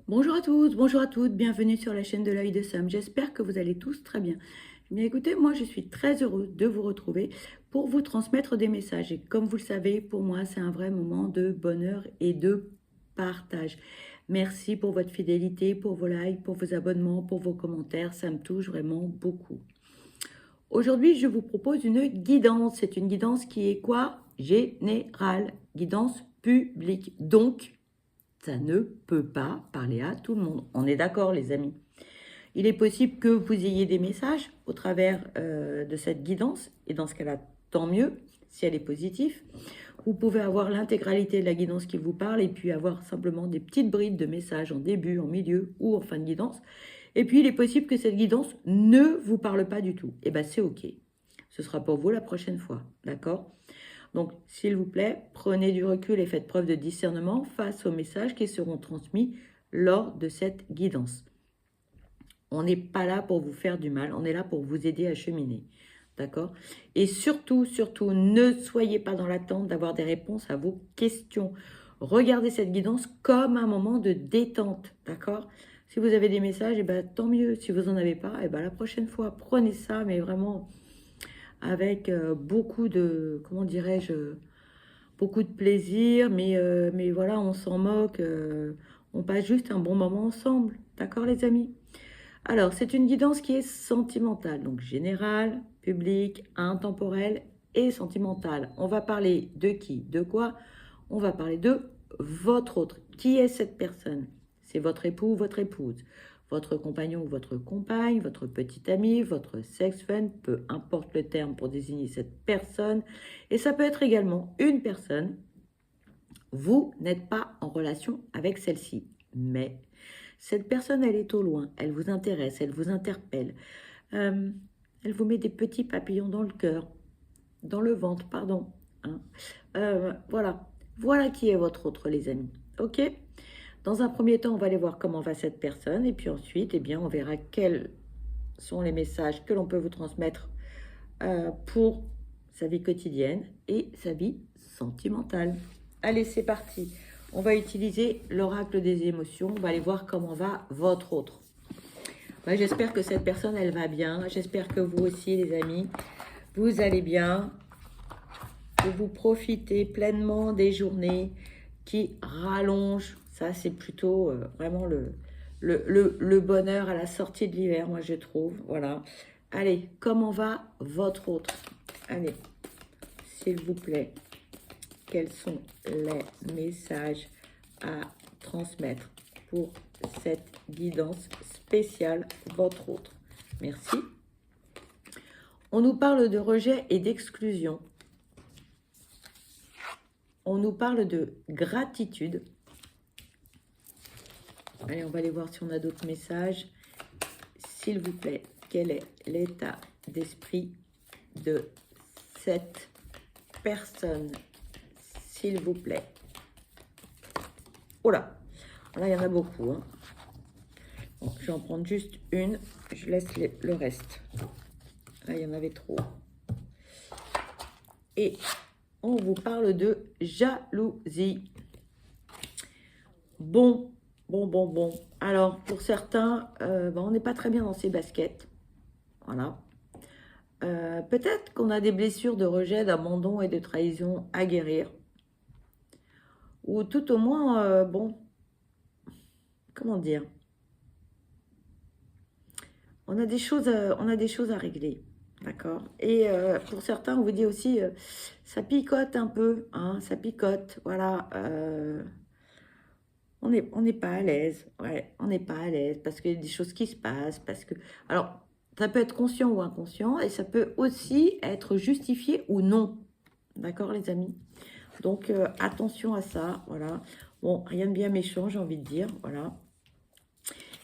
Bonjour à tous, bonjour à toutes, bienvenue sur la chaîne de l'œil de Sam. J'espère que vous allez tous très bien. Bien écoutez, moi je suis très heureuse de vous retrouver pour vous transmettre des messages. Et comme vous le savez, pour moi c'est un vrai moment de bonheur et de partage. Merci pour votre fidélité, pour vos likes, pour vos abonnements, pour vos commentaires. Ça me touche vraiment beaucoup. Aujourd'hui, je vous propose une guidance. C'est une guidance qui est quoi? Générale, guidance publique. Donc, ça ne peut pas parler à tout le monde. On est d'accord, les amis. Il est possible que vous ayez des messages au travers de cette guidance, et dans ce cas-là, tant mieux, si elle est positive. Vous pouvez avoir l'intégralité de la guidance qui vous parle, et puis avoir simplement des petites brides de messages en début, en milieu ou en fin de guidance. Et puis, il est possible que cette guidance ne vous parle pas du tout. Et bien, c'est OK. Ce sera pour vous la prochaine fois, d'accord? Donc, s'il vous plaît, prenez du recul et faites preuve de discernement face aux messages qui seront transmis lors de cette guidance. On n'est pas là pour vous faire du mal, on est là pour vous aider à cheminer. D'accord? Et surtout, surtout, ne soyez pas dans l'attente d'avoir des réponses à vos questions. Regardez cette guidance comme un moment de détente. D'accord? Si vous avez des messages, eh ben, tant mieux. Si vous n'en avez pas, eh ben, la prochaine fois, prenez ça, mais vraiment avec beaucoup de, comment dirais-je, beaucoup de plaisir, mais voilà, on s'en moque, on passe juste un bon moment ensemble. D'accord, les amis? Alors, c'est une guidance qui est sentimentale, donc générale, publique, intemporelle et sentimentale. On va parler de qui? De quoi? On va parler de votre autre. Qui est cette personne? C'est votre époux ou votre épouse, votre compagnon ou votre compagne, votre petit ami, votre sex friend, peu importe le terme pour désigner cette personne. Et ça peut être également une personne. Vous n'êtes pas en relation avec celle-ci, mais cette personne, elle est au loin, elle vous intéresse, elle vous interpelle. Euh, Elle vous met des petits papillons dans le cœur, dans le ventre, pardon. Hein. Voilà. Voilà qui est votre autre, les amis. OK? Dans un premier temps, on va aller voir comment va cette personne. Et puis ensuite, eh bien, on verra quels sont les messages que l'on peut vous transmettre pour sa vie quotidienne et sa vie sentimentale. Allez, c'est parti. On va utiliser l'oracle des émotions. On va aller voir comment va votre autre. J'espère que cette personne, elle va bien. J'espère que vous aussi, les amis, vous allez bien. Que vous profitez pleinement des journées qui rallongent. Ça, c'est plutôt vraiment le bonheur à la sortie de l'hiver, moi, je trouve. Voilà. Allez, comment va votre autre? Allez, s'il vous plaît, quels sont les messages à transmettre pour cette guidance spéciale, votre autre? Merci. On nous parle de rejet et d'exclusion. On nous parle de gratitude. Allez, on va aller voir si on a d'autres messages. S'il vous plaît, quel est l'état d'esprit de cette personne? S'il vous plaît. Oh là, là, il y en a beaucoup. Hein. Bon, je vais en prendre juste une. Je laisse le reste. Là, il y en avait trop. Et on vous parle de jalousie. Bon. Alors, pour certains, on n'est pas très bien dans ses baskets. Voilà. Peut-être qu'on a des blessures de rejet, d'abandon et de trahison à guérir. Ou tout au moins, comment dire? On a des choses à régler. D'accord. Et pour certains, on vous dit aussi, ça picote un peu, hein, ça picote. Voilà. On n'est pas à l'aise. Ouais, on n'est pas à l'aise parce qu'il y a des choses qui se passent. Parce que. Alors, ça peut être conscient ou inconscient et ça peut aussi être justifié ou non. D'accord, les amis? Donc, attention à ça. Voilà. Bon, rien de bien méchant, j'ai envie de dire. Voilà.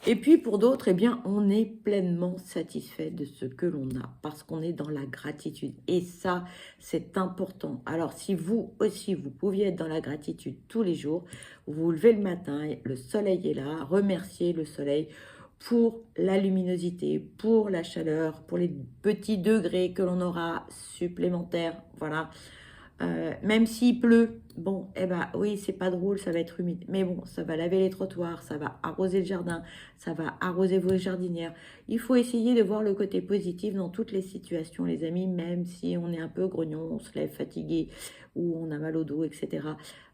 Et puis pour d'autres, eh bien, on est pleinement satisfait de ce que l'on a parce qu'on est dans la gratitude. Et ça, c'est important. Alors, si vous aussi, vous pouviez être dans la gratitude tous les jours, vous vous levez le matin, le soleil est là, remerciez le soleil pour la luminosité, pour la chaleur, pour les petits degrés que l'on aura supplémentaires. Voilà. Même s'il pleut, bon, eh ben oui, c'est pas drôle, ça va être humide. Mais bon, ça va laver les trottoirs, ça va arroser le jardin, ça va arroser vos jardinières. Il faut essayer de voir le côté positif dans toutes les situations, les amis, même si on est un peu grognon, on se lève fatigué ou on a mal au dos, etc.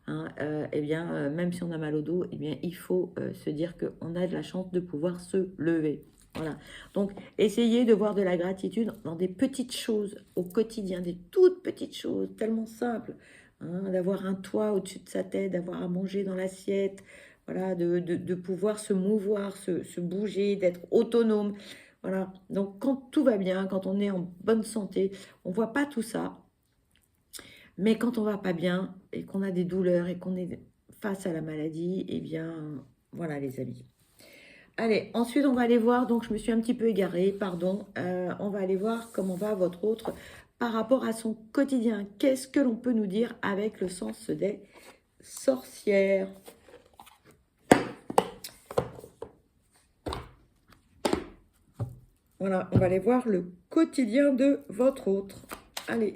Hein, eh bien, même si on a mal au dos, eh bien, il faut se dire qu'on a de la chance de pouvoir se lever. Voilà. Donc, essayez de voir de la gratitude dans des petites choses au quotidien, des toutes petites choses, tellement simples. Hein, d'avoir un toit au-dessus de sa tête, d'avoir à manger dans l'assiette, voilà, de pouvoir se mouvoir, se bouger, d'être autonome. Voilà. Donc, quand tout va bien, quand on est en bonne santé, on ne voit pas tout ça. Mais quand on va pas bien et qu'on a des douleurs et qu'on est face à la maladie, eh bien, voilà les amis. Allez, ensuite on va aller voir, donc je me suis un petit peu égarée, pardon, on va aller voir comment va votre autre par rapport à son quotidien. Qu'est-ce que l'on peut nous dire avec le sens des sorcières? Voilà, on va aller voir le quotidien de votre autre. Allez,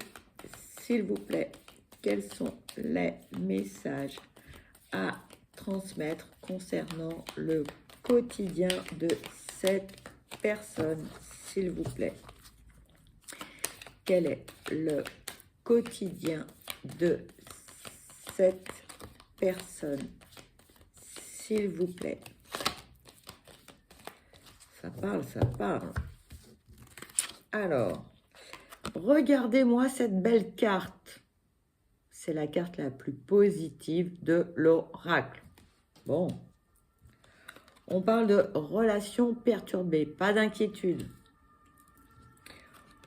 s'il vous plaît, quels sont les messages à transmettre concernant le quotidien de cette personne, s'il vous plaît? Quel est le quotidien de cette personne, s'il vous plaît? Ça parle, ça parle. Alors, regardez-moi cette belle carte. C'est la carte la plus positive de l'oracle. Bon. On parle de relations perturbées, pas d'inquiétude.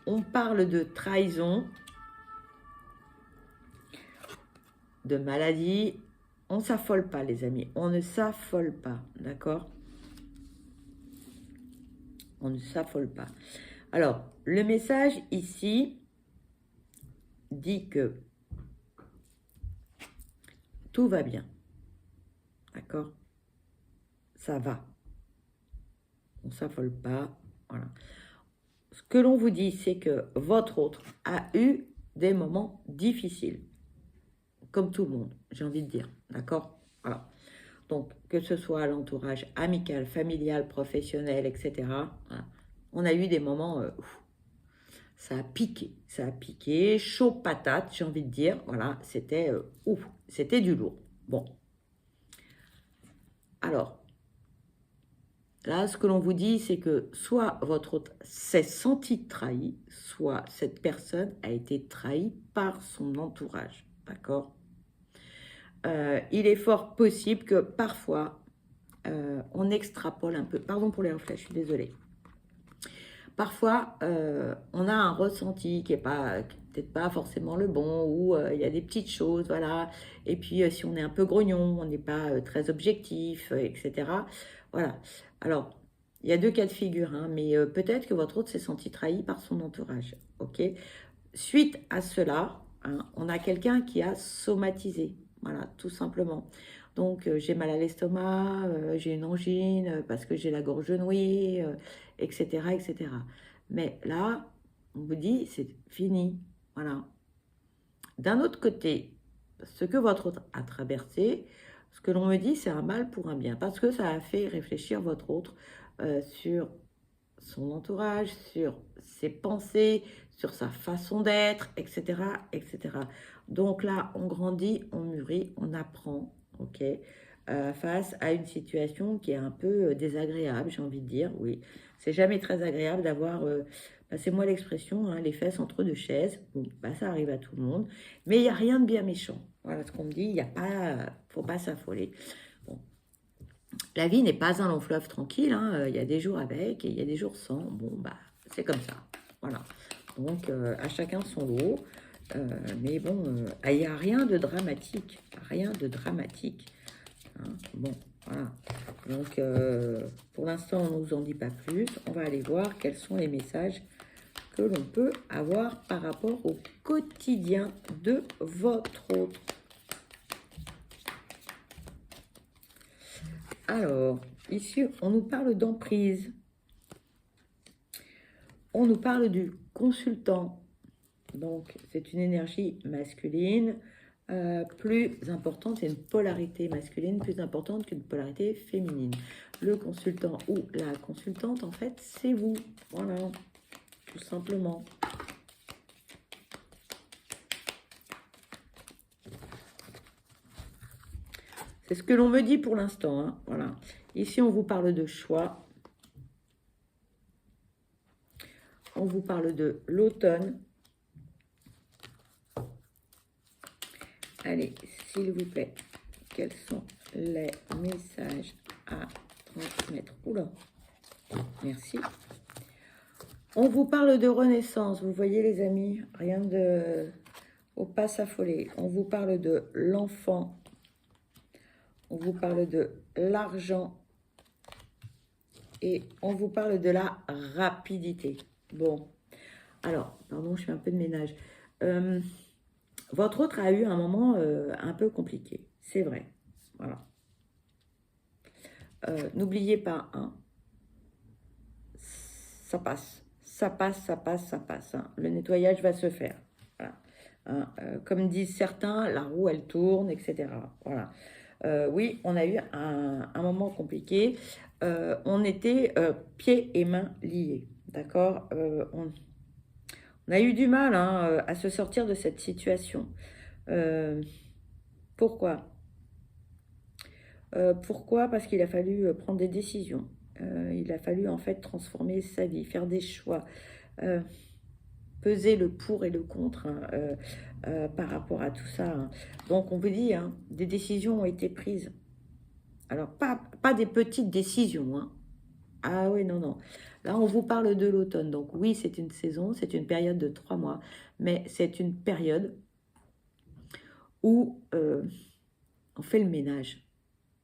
On parle de trahison, de maladie. On ne s'affole pas, les amis. On ne s'affole pas, d'accord? On ne s'affole pas. Alors, le message ici dit que tout va bien, d'accord? Ça va. On ne s'affole pas, voilà. Ce que l'on vous dit, c'est que votre autre a eu des moments difficiles, comme tout le monde, j'ai envie de dire, d'accord? Voilà. Donc, que ce soit à l'entourage amical, familial, professionnel, etc., voilà. On a eu des moments, ça a piqué, chaud patate, j'ai envie de dire, voilà, c'était c'était du lourd. Bon. Alors, là, ce que l'on vous dit, c'est que soit votre autre s'est senti trahi, soit cette personne a été trahie par son entourage, d'accord? Il est fort possible que parfois, on extrapole un peu. Pardon pour les reflets, je suis désolée. Parfois, on a un ressenti qui est pas, peut-être pas forcément le bon, ou il y a des petites choses, voilà. Et puis, si on est un peu grognon, on n'est pas très objectif, etc. Voilà. Alors, il y a deux cas de figure, hein, mais peut-être que votre autre s'est senti trahi par son entourage, ok? Suite à cela, hein, on a quelqu'un qui a somatisé, voilà, tout simplement. Donc, j'ai mal à l'estomac, j'ai une angine, parce que j'ai la gorge nouée, etc., etc. Mais là, on vous dit, c'est fini, voilà. D'un autre côté, ce que votre autre a traversé, ce que l'on me dit, c'est un mal pour un bien, parce que ça a fait réfléchir votre autre sur son entourage, sur ses pensées, sur sa façon d'être, etc., etc. Donc là, on grandit, on mûrit, on apprend, ok, face à une situation qui est un peu désagréable, j'ai envie de dire, oui. C'est jamais très agréable d'avoir, passez-moi l'expression, hein, les fesses entre deux chaises. Bon, bah, ça arrive à tout le monde, mais il n'y a rien de bien méchant. Voilà ce qu'on me dit, il n'y a pas, faut pas s'affoler. Bon. La vie n'est pas un long fleuve tranquille, hein. Il y a des jours avec et il y a des jours sans. Bon, bah, c'est comme ça. Voilà. Donc, à chacun son lot. Mais bon, il n'y a rien de dramatique. Rien de dramatique. Hein. Bon, voilà. Donc, pour l'instant, on ne nous en dit pas plus. On va aller voir quels sont les messages que l'on peut avoir par rapport au quotidien de votre autre. Alors, ici, on nous parle d'emprise. On nous parle du consultant. Donc, c'est une énergie masculine plus importante, c'est une polarité masculine plus importante qu'une polarité féminine. Le consultant ou la consultante, en fait, c'est vous. Voilà, tout simplement. C'est ce que l'on me dit pour l'instant. Hein. Voilà. Ici, on vous parle de choix. On vous parle de l'automne. Allez, s'il vous plaît, quels sont les messages à transmettre? Oula, merci. On vous parle de renaissance. Vous voyez, les amis, rien de... Faut pas s'affoler. On vous parle de l'enfant. On vous parle de l'argent. Et on vous parle de la rapidité. Bon, alors, pardon, je fais un peu de ménage. Votre autre a eu un moment un peu compliqué, c'est vrai. Voilà. N'oubliez pas, hein, ça passe. Ça passe, ça passe, ça passe. Hein. Le nettoyage va se faire. Voilà. Hein, comme disent certains, la roue, elle tourne, etc. Voilà. Oui, on a eu un moment compliqué. On était pieds et mains liés. D'accord, on a eu du mal hein, à se sortir de cette situation. Pourquoi? Pourquoi? Parce qu'il a fallu prendre des décisions. Il a fallu en fait transformer sa vie, faire des choix, peser le pour et le contre hein, par rapport à tout ça. Hein. Donc on vous dit, hein, des décisions ont été prises. Alors pas des petites décisions. Hein. Ah oui, non, non. Là, on vous parle de l'automne. Donc oui, c'est une saison, c'est une période de 3 mois, mais c'est une période où on fait le ménage.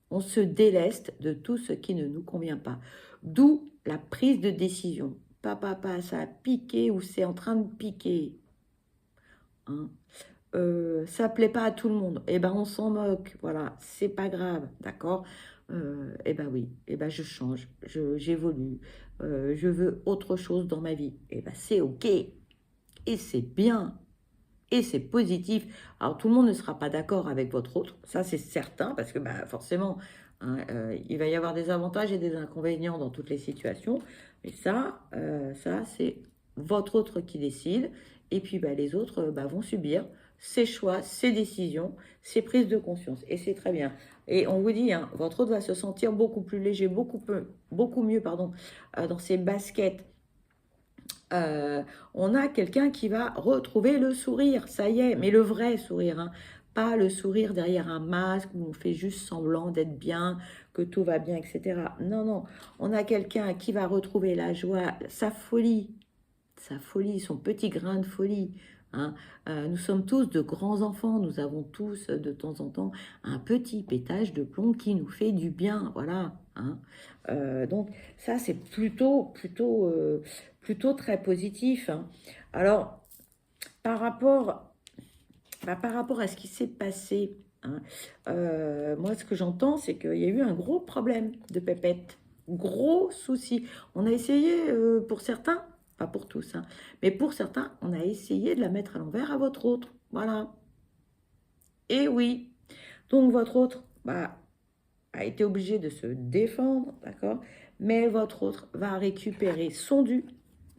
On se déleste de tout ce qui ne nous convient pas. D'où la prise de décision. Pas, ça a piqué ou c'est en train de piquer. Hein. Ça plaît pas à tout le monde. Eh ben, on s'en moque. Voilà, c'est pas grave, d'accord. Eh ben oui, eh ben je change, j'évolue, je veux autre chose dans ma vie. Eh ben c'est ok et c'est bien. Et c'est positif. Alors, tout le monde ne sera pas d'accord avec votre autre, ça c'est certain, parce que bah, forcément, hein, il va y avoir des avantages et des inconvénients dans toutes les situations. Mais ça c'est votre autre qui décide. Et puis, bah, les autres bah, vont subir ses choix, ses décisions, ses prises de conscience. Et c'est très bien. Et on vous dit, hein, votre autre va se sentir beaucoup plus léger, beaucoup mieux pardon, dans ses baskets. On a quelqu'un qui va retrouver le sourire, ça y est, mais le vrai sourire, hein, pas le sourire derrière un masque où on fait juste semblant d'être bien, que tout va bien, etc. Non, non, on a quelqu'un qui va retrouver la joie, sa folie, son petit grain de folie. Hein. Nous sommes tous de grands enfants, nous avons tous de temps en temps un petit pétage de plomb qui nous fait du bien, voilà. Hein. Donc ça c'est plutôt très positif. Hein. Alors par rapport à ce qui s'est passé, hein, moi ce que j'entends c'est qu'il y a eu un gros problème de pépette, gros souci. On a essayé pour certains, pas pour tous, hein, mais pour certains, on a essayé de la mettre à l'envers à votre autre. Voilà. Et oui. Donc votre autre a été obligé de se défendre, d'accord? Mais votre autre va récupérer son dû,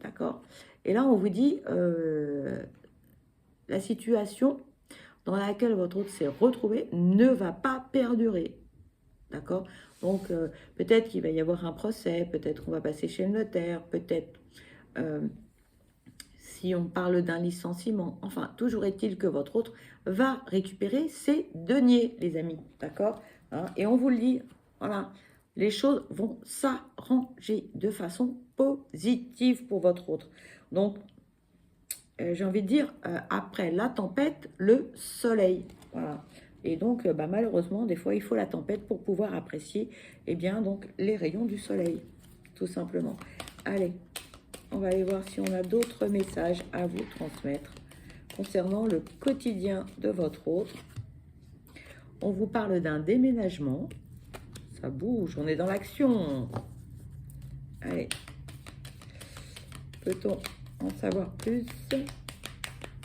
d'accord? Et là, on vous dit, la situation dans laquelle votre autre s'est retrouvé ne va pas perdurer, d'accord? Donc, peut-être qu'il va y avoir un procès, peut-être qu'on va passer chez le notaire, peut-être si on parle d'un licenciement. Enfin, toujours est-il que votre autre va récupérer ses deniers, les amis, d'accord? Hein, et on vous le dit, voilà, les choses vont s'arranger de façon positive pour votre autre. Donc, j'ai envie de dire, après la tempête, le soleil. Voilà. Et donc, malheureusement, des fois, il faut la tempête pour pouvoir apprécier donc, les rayons du soleil, tout simplement. Allez, on va aller voir si on a d'autres messages à vous transmettre concernant le quotidien de votre autre. On vous parle d'un déménagement. Ça bouge, on est dans l'action. Allez, peut-on en savoir plus?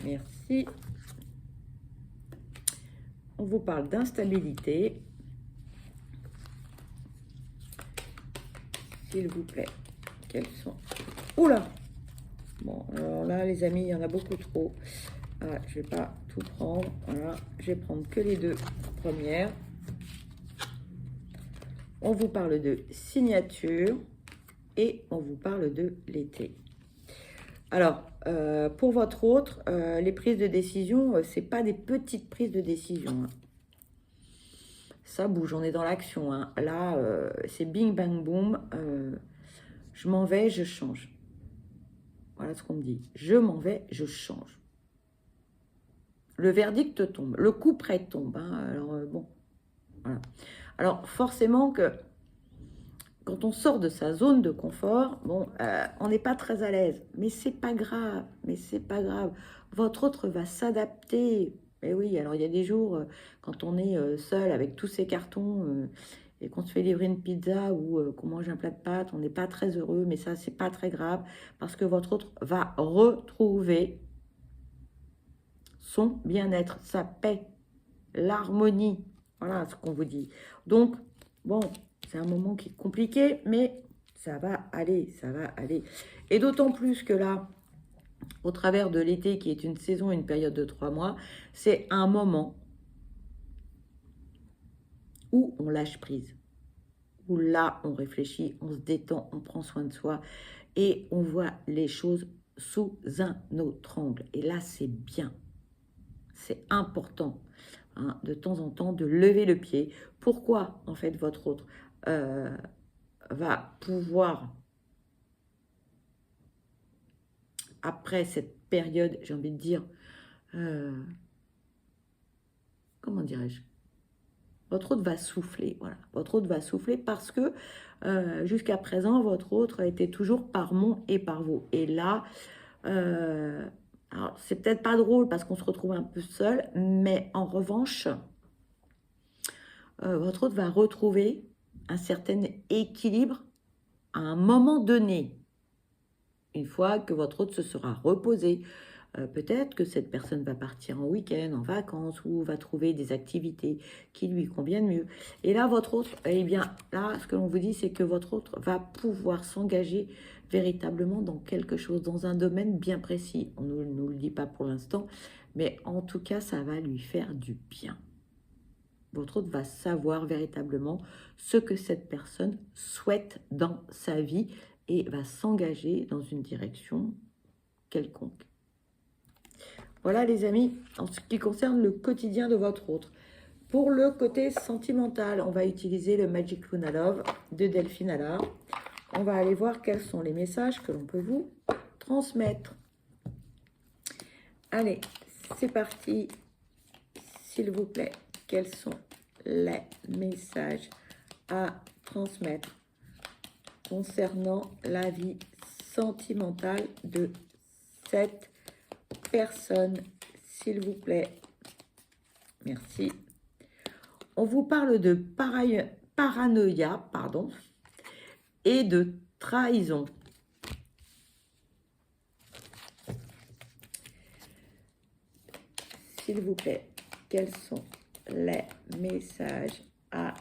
Merci. On vous parle d'instabilité. S'il vous plaît. Quels sont... Oula! Bon, alors là, les amis, il y en a beaucoup trop. Ah, je ne vais pas tout prendre. Voilà, je vais prendre que les deux premières. On vous parle de signature et on vous parle de l'été. Alors, pour votre autre, les prises de décision, ce n'est pas des petites prises de décision. Hein. Ça bouge, on est dans l'action. Hein. Là, c'est bing, bang, boom. Je m'en vais, je change. Voilà ce qu'on me dit. Je m'en vais, je change. Le verdict tombe. Le coup près tombe. Hein. Alors, bon. Voilà. Alors, forcément que quand on sort de sa zone de confort, bon, on n'est pas très à l'aise. Mais c'est pas grave. Mais c'est pas grave. Votre autre va s'adapter. Et oui, alors il y a des jours, quand on est seul avec tous ces cartons et qu'on se fait livrer une pizza ou qu'on mange un plat de pâtes, on n'est pas très heureux. Mais ça, c'est pas très grave parce que votre autre va retrouver son bien-être, sa paix, l'harmonie. Voilà ce qu'on vous dit. Donc, bon, c'est un moment qui est compliqué, mais ça va aller, ça va aller. Et d'autant plus que là, au travers de l'été, qui est une saison, une période de 3 mois, c'est un moment où on lâche prise. Où là, on réfléchit, on se détend, on prend soin de soi et on voit les choses sous un autre angle. Et là, c'est bien. C'est important. Hein, de temps en temps, de lever le pied. Pourquoi, en fait, votre autre va pouvoir, après cette période, j'ai envie de dire, comment dirais-je, votre autre va souffler, voilà. Votre autre va souffler parce que jusqu'à présent, votre autre était toujours par mon et par vous. Et là, alors c'est peut-être pas drôle parce qu'on se retrouve un peu seul, mais en revanche, votre autre va retrouver un certain équilibre à un moment donné. Une fois que votre autre se sera reposé, peut-être que cette personne va partir en week-end, en vacances, ou va trouver des activités qui lui conviennent mieux. Et là, votre autre, eh bien, là, ce que l'on vous dit, c'est que votre autre va pouvoir s'engager véritablement dans quelque chose, dans un domaine bien précis. On ne nous le dit pas pour l'instant, mais en tout cas, ça va lui faire du bien. Votre autre va savoir véritablement ce que cette personne souhaite dans sa vie et va s'engager dans une direction quelconque. Voilà les amis, en ce qui concerne le quotidien de votre autre. Pour le côté sentimental, on va utiliser le Magic Luna Love de Delphine Allard. On va aller voir quels sont les messages que l'on peut vous transmettre. Allez, c'est parti. S'il vous plaît, quels sont les messages à transmettre concernant la vie sentimentale de cette personne, s'il vous plaît. Merci. On vous parle de paranoïa, pardon, et de trahison. S'il vous plaît, quels sont les messages à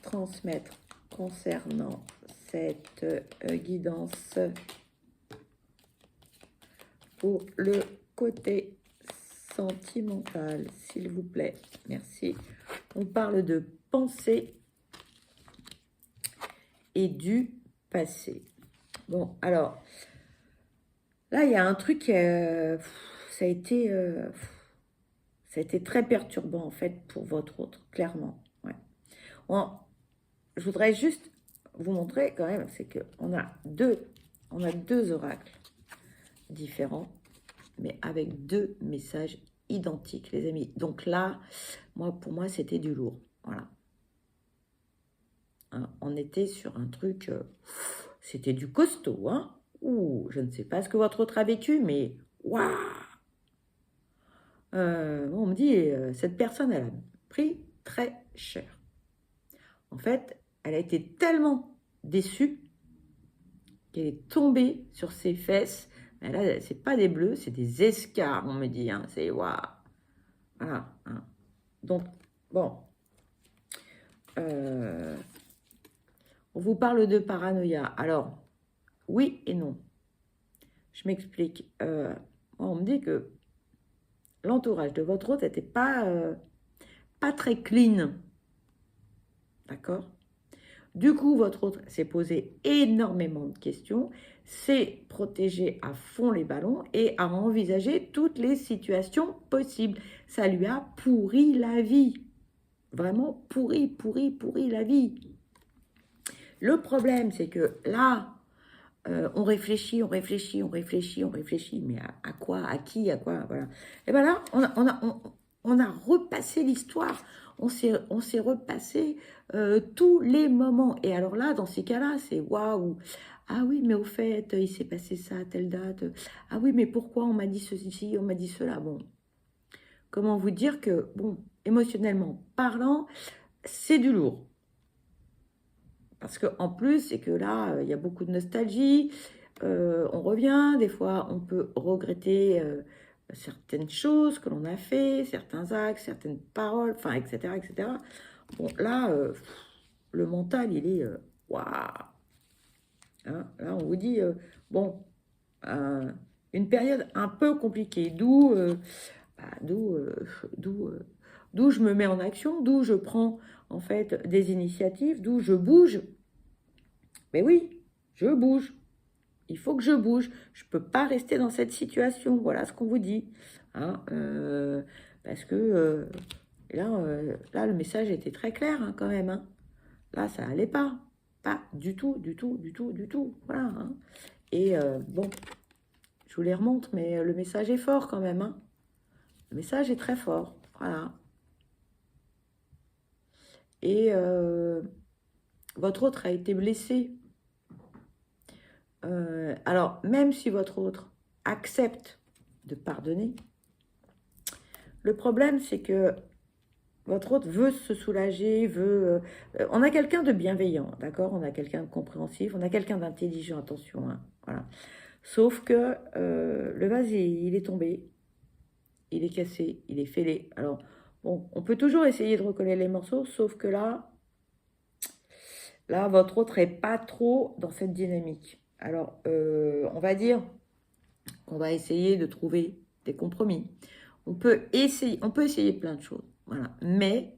transmettre concernant cette guidance pour le côté sentimental, s'il vous plaît. Merci. On parle de pensée et du passé. Bon, alors, là, il y a un truc, ça a été très perturbant, en fait, pour votre autre, clairement. Ouais. Bon, je voudrais juste vous montrer, quand même, c'est qu'on a deux oracles différents, mais avec deux messages identiques, les amis. Donc là, pour moi, c'était du lourd. Voilà. Hein, on était sur un truc, c'était du costaud, hein. Ouh, je ne sais pas ce que votre autre a vécu, mais waouh. On me dit, cette personne, elle a pris très cher. En fait, elle a été tellement déçue qu'elle est tombée sur ses fesses. Et là, c'est pas des bleus, c'est des escarres, on me dit. Hein. C'est waouh. Voilà. Hein. Donc, bon. On vous parle de paranoïa. Alors, oui et non. Je m'explique. On me dit que l'entourage de votre hôte n'était pas très clean. D'accord? Du coup, votre hôte s'est posé énormément de questions, s'est protégé à fond les ballons et a envisagé toutes les situations possibles. Ça lui a pourri la vie. Vraiment pourri la vie. Le problème, c'est que là, on réfléchit, mais à quoi, à qui, à quoi, voilà. Et bien là, on a repassé l'histoire, on s'est repassé tous les moments. Et alors là, dans ces cas-là, c'est waouh. Ah oui, mais au fait, il s'est passé ça à telle date. Ah oui, mais pourquoi on m'a dit ceci, on m'a dit cela. Bon, comment vous dire que, bon, émotionnellement parlant, c'est du lourd. Parce qu'en plus, c'est que là, il y a beaucoup de nostalgie. On revient, des fois, on peut regretter certaines choses que l'on a fait, certains actes, certaines paroles, enfin, etc., etc. Bon, là, le mental, il est waouh. Hein, là, on vous dit, bon, une période un peu compliquée, d'où je me mets en action, d'où je prends en fait des initiatives, d'où je bouge. Mais oui, je bouge. Il faut que je bouge. Je ne peux pas rester dans cette situation. Voilà ce qu'on vous dit. Hein, parce que là, le message était très clair hein, quand même. Hein. Là, ça allait pas. Pas du tout, du tout, du tout, du tout. Voilà. Hein. Et bon, je vous les remonte, mais le message est fort quand même. Hein. Le message est très fort. Voilà. Et votre autre a été blessé. Alors, même si votre autre accepte de pardonner, le problème, c'est que votre autre veut se soulager, on a quelqu'un de bienveillant, d'accord? On a quelqu'un de compréhensif, on a quelqu'un d'intelligent, attention, hein, voilà. Sauf que le vase, il est tombé, il est cassé, il est fêlé. Alors, bon, on peut toujours essayer de recoller les morceaux, sauf que là, votre autre n'est pas trop dans cette dynamique. Alors, on va dire qu'on va essayer de trouver des compromis. On peut essayer plein de choses, voilà. Mais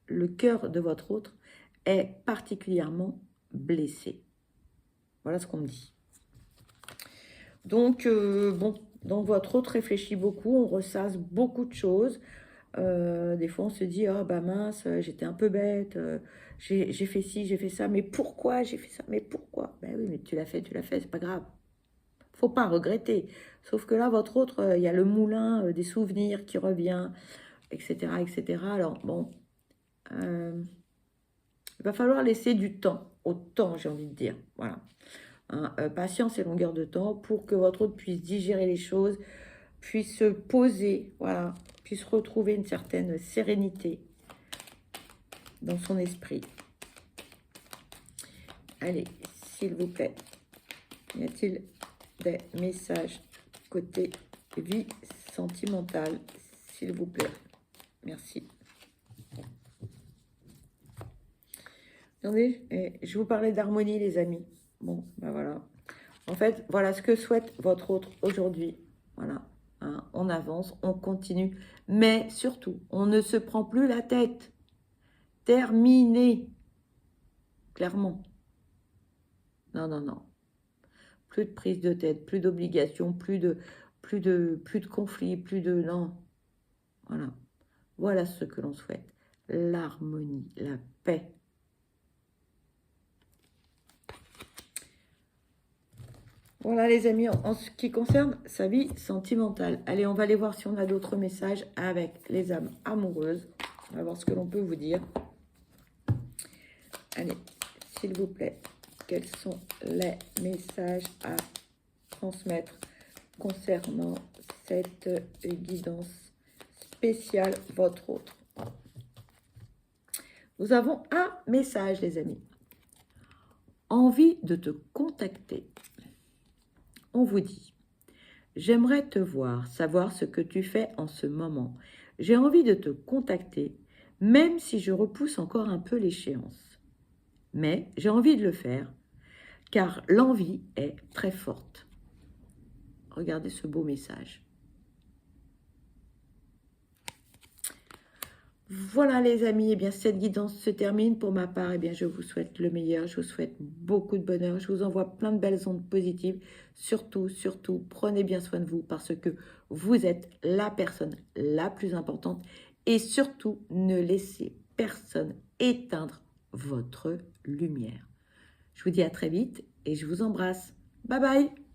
le cœur de votre autre est particulièrement blessé. Voilà ce qu'on me dit. Donc, bon, donc votre autre réfléchit beaucoup, on ressasse beaucoup de choses. Des fois, on se dit, ah bah mince, j'étais un peu bête, j'ai fait ci, j'ai fait ça, mais pourquoi j'ai fait ça? Mais pourquoi? Ben oui, mais tu l'as fait, c'est pas grave. Faut pas regretter. Sauf que là, votre autre, il y a le moulin des souvenirs qui revient, etc., etc. Alors, bon, il va falloir laisser du temps, au temps, j'ai envie de dire. Voilà. Hein, patience et longueur de temps pour que votre autre puisse digérer les choses, puisse se poser, voilà, puisse retrouver une certaine sérénité dans son esprit. Allez, s'il vous plaît, y a-t-il des messages côté vie sentimentale, s'il vous plaît? Merci. Attendez, je vous parlais d'harmonie, les amis. Bon, ben voilà. En fait, voilà ce que souhaite votre autre aujourd'hui. Voilà. Hein, on avance, on continue. Mais surtout, on ne se prend plus la tête. Terminé. Clairement. Non, non, non. Plus de prise de tête, plus d'obligations, plus de conflits, plus de... Non. Voilà. Voilà ce que l'on souhaite. L'harmonie, la paix. Voilà les amis, en ce qui concerne sa vie sentimentale. Allez, on va aller voir si on a d'autres messages avec les âmes amoureuses. On va voir ce que l'on peut vous dire. Allez, s'il vous plaît, quels sont les messages à transmettre concernant cette guidance spéciale, votre autre? Nous avons un message, les amis. Envie de te contacter. On vous dit, j'aimerais te voir, savoir ce que tu fais en ce moment. J'ai envie de te contacter, même si je repousse encore un peu l'échéance. Mais j'ai envie de le faire, car l'envie est très forte. Regardez ce beau message. Voilà les amis, eh bien cette guidance se termine. Pour ma part, eh bien je vous souhaite le meilleur, je vous souhaite beaucoup de bonheur, je vous envoie plein de belles ondes positives. Surtout, surtout, prenez bien soin de vous parce que vous êtes la personne la plus importante et surtout, ne laissez personne éteindre votre lumière. Je vous dis à très vite et je vous embrasse. Bye bye!